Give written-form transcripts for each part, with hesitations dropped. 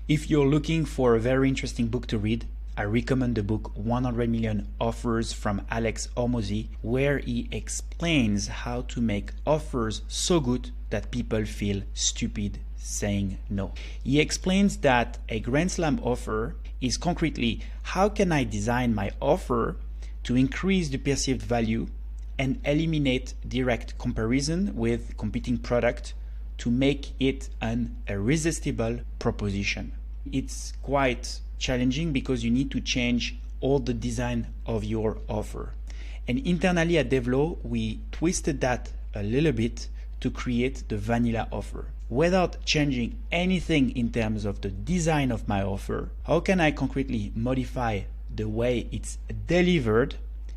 If you're looking for a very interesting book to read, I recommend the book 100 Million Offers from Alex Hormozi, where he explains how to make offers so good that people feel stupid saying no. He explains that a Grand Slam offer is concretely how can I design my offer to increase the perceived value and eliminate direct comparison with competing product to make it an irresistible proposition. It's quite challenging because you need to change all the design of your offer. And internally at Devlo, we twisted that a little bit to create the vanilla offer. Without changing anything in terms of the design of my offer, how can I concretely modify the way it's delivered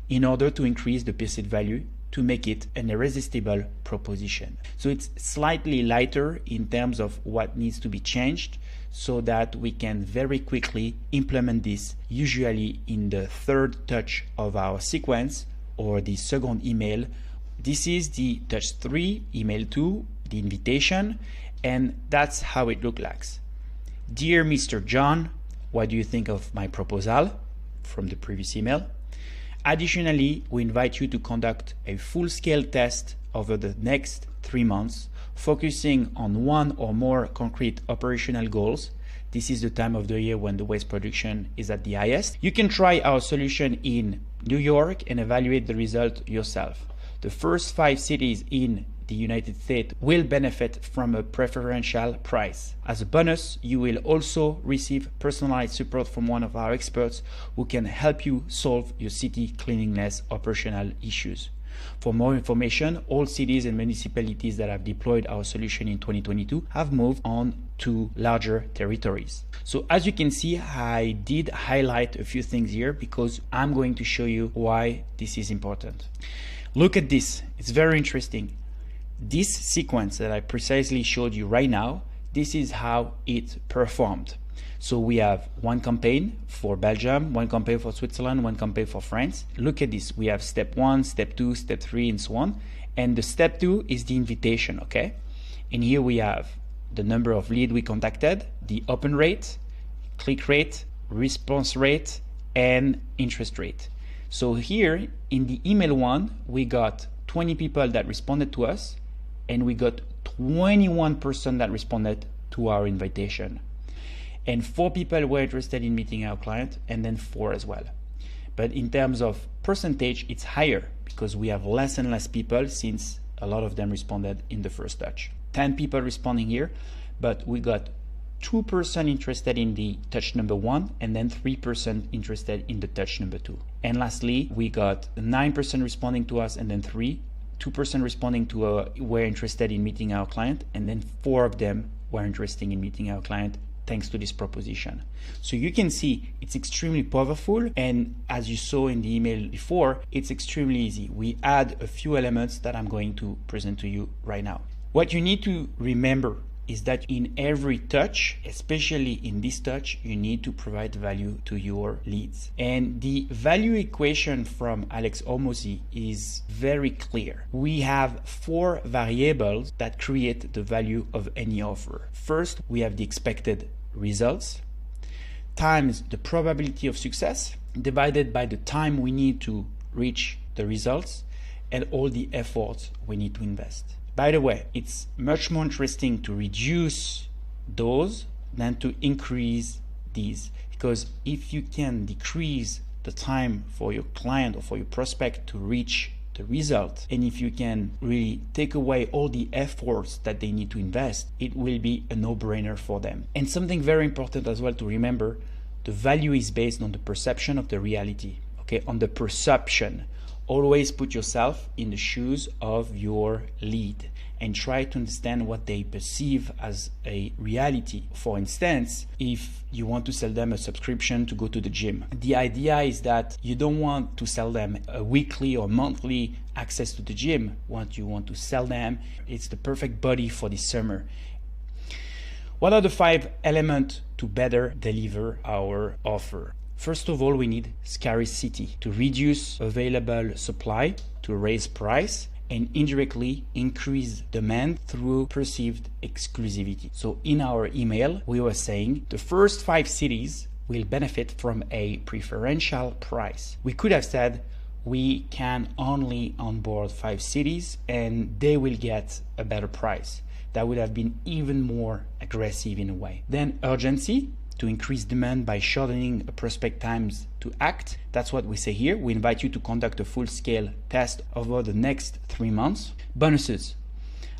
in order to increase the perceived value to make it an irresistible proposition? So it's slightly lighter in terms of what needs to be changed so that we can very quickly implement this, usually in the third touch of our sequence or the second email. This is the touch 3, email 2, the invitation, and that's how it looks like. Dear Mr. John, what do you think of my proposal? From the previous email. Additionally, we invite you to conduct a full-scale test over the next 3 months, focusing on one or more concrete operational goals. This is the time of the year when the waste production is at the highest. You can try our solution in New York and evaluate the result yourself. The first 5 cities in the United States will benefit from a preferential price. As a bonus, you will also receive personalized support from one of our experts who can help you solve your city cleanliness operational issues. For more information, all cities and municipalities that have deployed our solution in 2022 have moved on to larger territories. So as you can see, I did highlight a few things here because I'm going to show you why this is important. Look at this, it's very interesting. This sequence that I precisely showed you right now, this is how it performed. So we have one campaign for Belgium, one campaign for Switzerland, one campaign for France. Look at this. We have step 1, step 2, step 3, and so on. And the step 2 is the invitation, okay? And here we have the number of leads we contacted, the open rate, click rate, response rate, and interest rate. So here in the email 1, we got 20 people that responded to us, and we got 21% that responded to our invitation. And 4 people were interested in meeting our client, and then 4 as well. But in terms of percentage, it's higher because we have less and less people since a lot of them responded in the first touch. 10 people responding here, but we got 2% interested in the touch number 1 and then 3% interested in the touch number 2. And lastly, we got 9% responding to us and then 2% responding to were interested in meeting our client, and then 4 of them were interested in meeting our client thanks to this proposition. So you can see it's extremely powerful, and as you saw in the email before, it's extremely easy. We add a few elements that I'm going to present to you right now. What you need to remember is that in every touch, especially in this touch, you need to provide value to your leads. And the value equation from Alex Hormozi is very clear. We have 4 variables that create the value of any offer. First, we have the expected results times the probability of success divided by the time we need to reach the results and all the efforts we need to invest. By the way, it's much more interesting to reduce those than to increase these, because if you can decrease the time for your client or for your prospect to reach the result, and if you can really take away all the efforts that they need to invest, it will be a no-brainer for them. And something very important as well to remember, the value is based on the perception of the reality, okay, on the perception. Always put yourself in the shoes of your lead and try to understand what they perceive as a reality. For instance, if you want to sell them a subscription to go to the gym, the idea is that you don't want to sell them a weekly or monthly access to the gym. What you want to sell them, it's the perfect body for this summer. What are the 5 elements to better deliver our offer? First of all, we need scarcity to reduce available supply, to raise price, and indirectly increase demand through perceived exclusivity. So in our email, we were saying the first 5 cities will benefit from a preferential price. We could have said we can only onboard 5 cities and they will get a better price. That would have been even more aggressive in a way. Then urgency, to increase demand by shortening a prospect times to act. That's what we say here. We invite you to conduct a full-scale test over the next 3 months. Bonuses.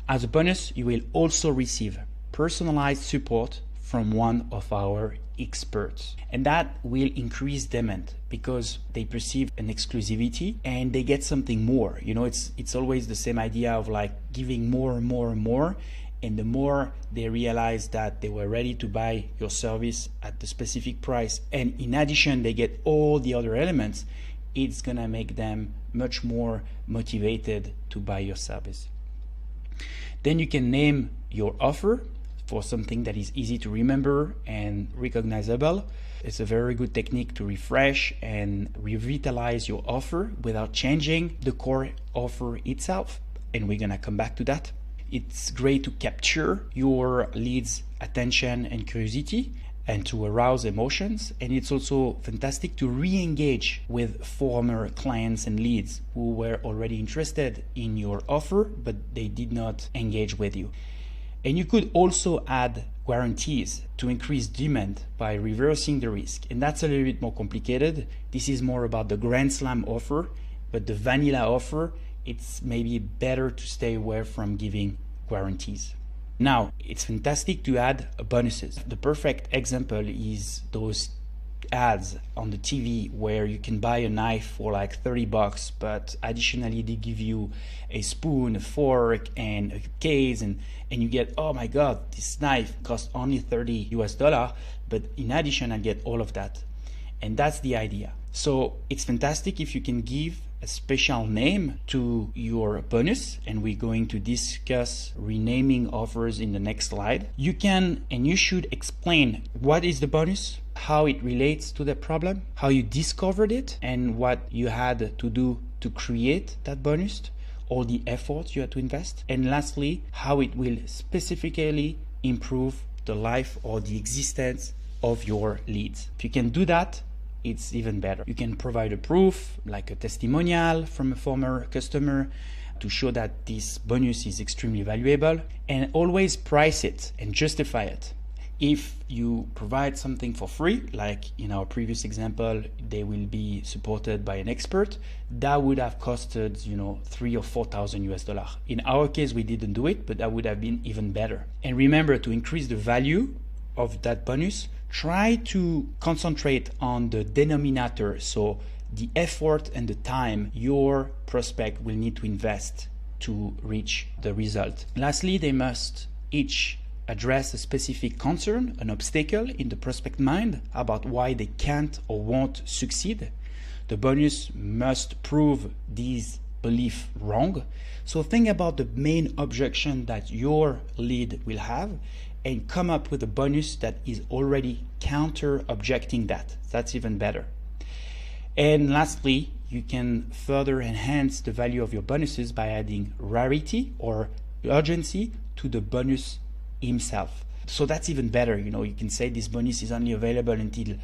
As a bonus, you will also receive personalized support from one of our experts. And that will increase demand because they perceive an exclusivity and they get something more. You know, it's always the same idea of like giving more and more and more. And the more they realize that they were ready to buy your service at the specific price, and in addition, they get all the other elements, it's gonna make them much more motivated to buy your service. Then you can name your offer for something that is easy to remember and recognizable. It's a very good technique to refresh and revitalize your offer without changing the core offer itself. And we're gonna come back to that. It's great to capture your leads' attention and curiosity and to arouse emotions. And it's also fantastic to re-engage with former clients and leads who were already interested in your offer, but they did not engage with you. And you could also add guarantees to increase demand by reversing the risk. And that's a little bit more complicated. This is more about the Grand Slam offer, but the vanilla offer, it's maybe better to stay away from giving guarantees. Now, it's fantastic to add bonuses. The perfect example is those ads on the TV where you can buy a knife for like $30, but additionally they give you a spoon, a fork, and a case, and you get, oh my God, this knife costs only $30, but in addition I get all of that. And that's the idea. So it's fantastic if you can give a special name to your bonus, and we're going to discuss renaming offers in the next slide. You can and you should explain what is the bonus, how it relates to the problem, how you discovered it, and what you had to do to create that bonus, all the efforts you had to invest, and lastly, how it will specifically improve the life or the existence of your leads. If you can do that, it's even better. You can provide a proof, like a testimonial from a former customer, to show that this bonus is extremely valuable, and always price it and justify it. If you provide something for free, like in our previous example, they will be supported by an expert, that would have costed, $3,000 or $4,000. In our case, we didn't do it, but that would have been even better. And remember, to increase the value of that bonus, try to concentrate on the denominator, so the effort and the time your prospect will need to invest to reach the result. Lastly, they must each address a specific concern, an obstacle in the prospect mind about why they can't or won't succeed. The bonus must prove these beliefs wrong. So think about the main objection that your lead will have and come up with a bonus that is already counter-objecting that. That's even better. And lastly, you can further enhance the value of your bonuses by adding rarity or urgency to the bonus himself. So that's even better. You can say this bonus is only available until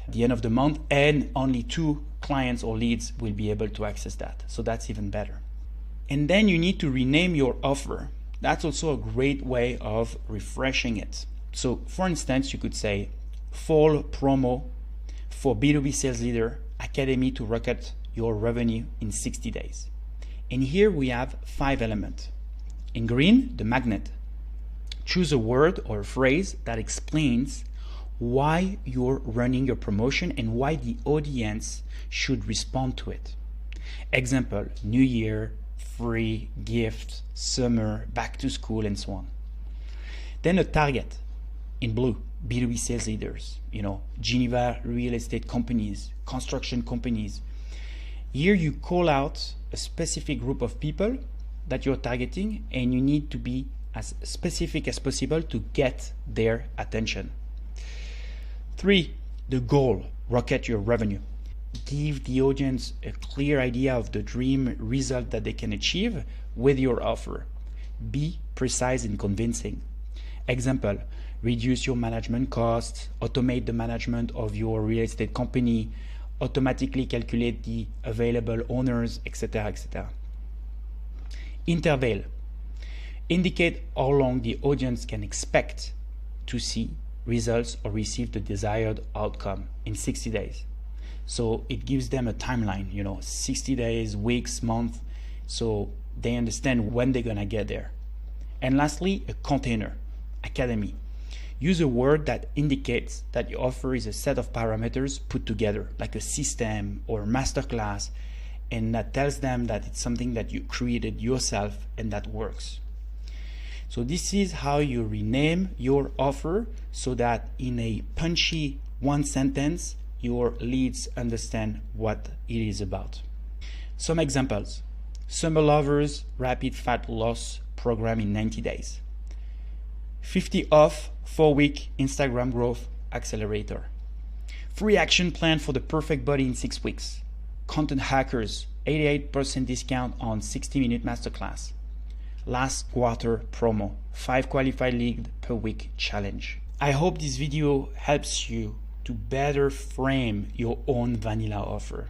the end of the month, and only 2 clients or leads will be able to access that. So that's even better. And then you need to rename your offer. That's also a great way of refreshing it. So for instance, you could say fall promo for B2B sales leader academy to rocket your revenue in 60 days. And here we have 5 elements. In green, the magnet. Choose a word or a phrase that explains why you're running your promotion and why the audience should respond to it. Example, New Year, free, gift, summer, back to school, and so on. Then a target in blue, B2B sales leaders, Geneva real estate companies, construction companies. Here you call out a specific group of people that you're targeting, and you need to be as specific as possible to get their attention. 3, the goal, rocket your revenue. give the audience a clear idea of the dream result that they can achieve with your offer. Be precise and convincing. Example, reduce your management costs, automate the management of your real estate company, automatically calculate the available owners, etc., etc. Interval. Indicate how long the audience can expect to see results or receive the desired outcome in 60 days. So it gives them a timeline, 60 days, weeks, month, so they understand when they're gonna get there. And lastly, a container, academy. Use a word that indicates that your offer is a set of parameters put together, like a system or masterclass, and that tells them that it's something that you created yourself and that works. So this is how you rename your offer so that in a punchy one sentence, your leads understand what it is about. Some examples. Summer Lovers Rapid Fat Loss Program in 90 days. 50 off 4-week Instagram Growth Accelerator. Free action plan for the perfect body in 6 weeks. Content Hackers, 88% discount on 60-minute masterclass. Last quarter promo, 5 qualified leads per week challenge. I hope this video helps you to better frame your own vanilla offer.